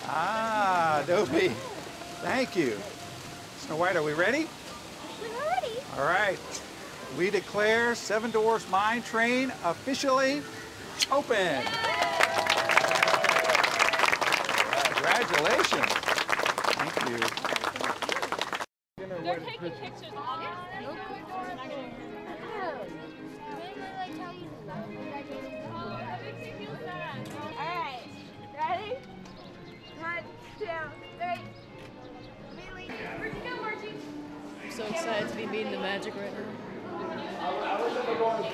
Ah, Dopey. Thank you. Snow White, are we ready? We're ready. All right. We declare Seven Dwarfs Mine Train officially open. Congratulations. Thank you. They're taking pictures on us. Alright, ready? 1, 2, 3. Where'd you go, Margie? I'm so excited to be meeting the magic right now.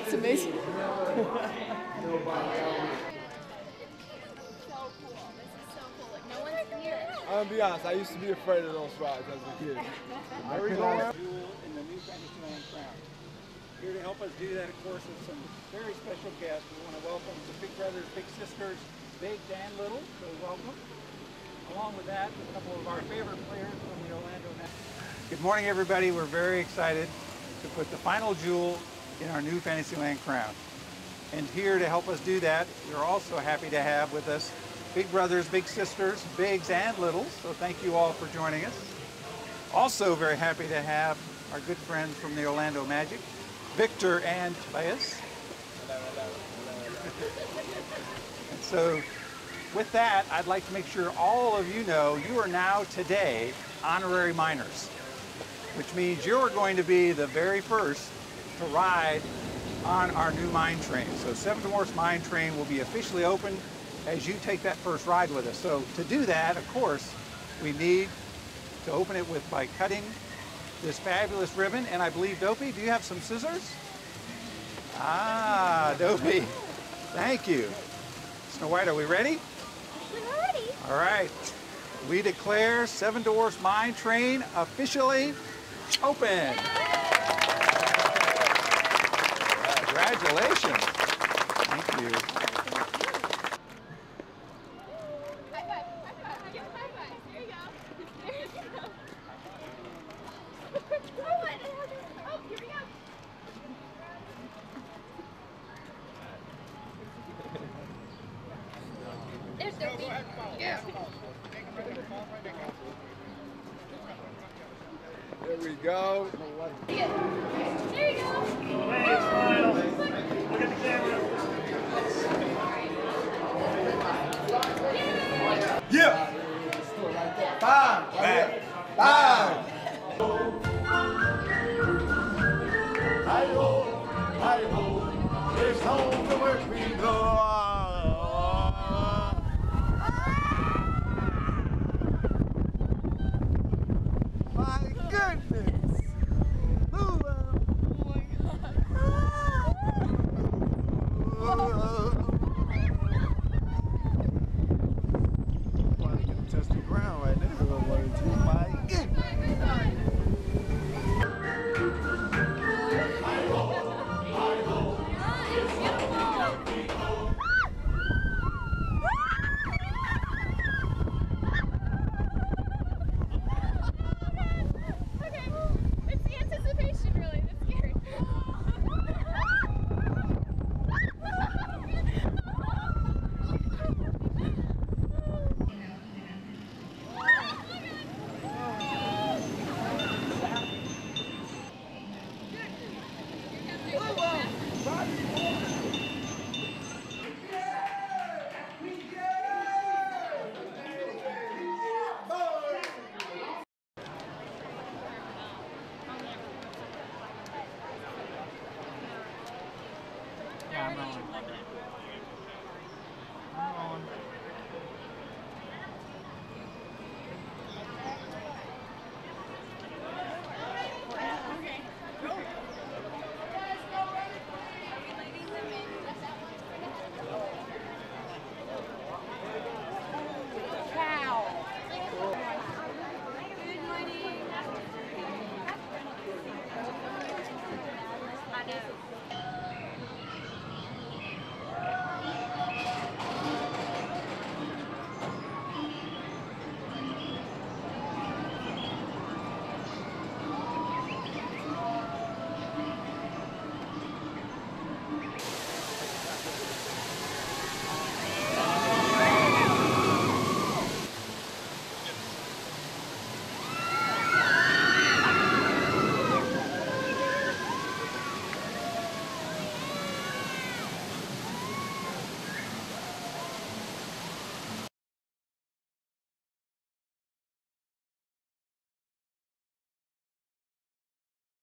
It's amazing. I'm gonna be honest, I used to be afraid of those rides as a kid. There we go. In the new Fantasyland Crown. Here to help us do that, of course, is some very special guests. We want to welcome the big brothers, big sisters, big and little. So welcome. Along with that, a couple of our favorite players from the Orlando Magic. Good morning, everybody. We're very excited to put the final jewel in our new Fantasyland Crown. And here to help us do that, we're also happy to have with us big brothers, big sisters, bigs and littles. So thank you all for joining us. Also very happy to have our good friends from the Orlando Magic, Victor and Tobias. And so with that, I'd like to make sure all of you know you are now today honorary miners, which means you're going to be the very first to ride on our new mine train. So Seven Dwarfs Mine Train will be officially open as you take that first ride with us. So to do that, of course, we need to open it by cutting this fabulous ribbon. And I believe, Dopey, do you have some scissors? Ah, Dopey, thank you. Snow White, are we ready? We're ready. All right. We declare Seven Dwarfs Mine Train officially open. Congratulations. Thank you. High five. High five. Give high five. There you go. There you go. Oh, here we go. There's Dopey. Yeah. There we go. There you go. Hey, smile. Look at the camera.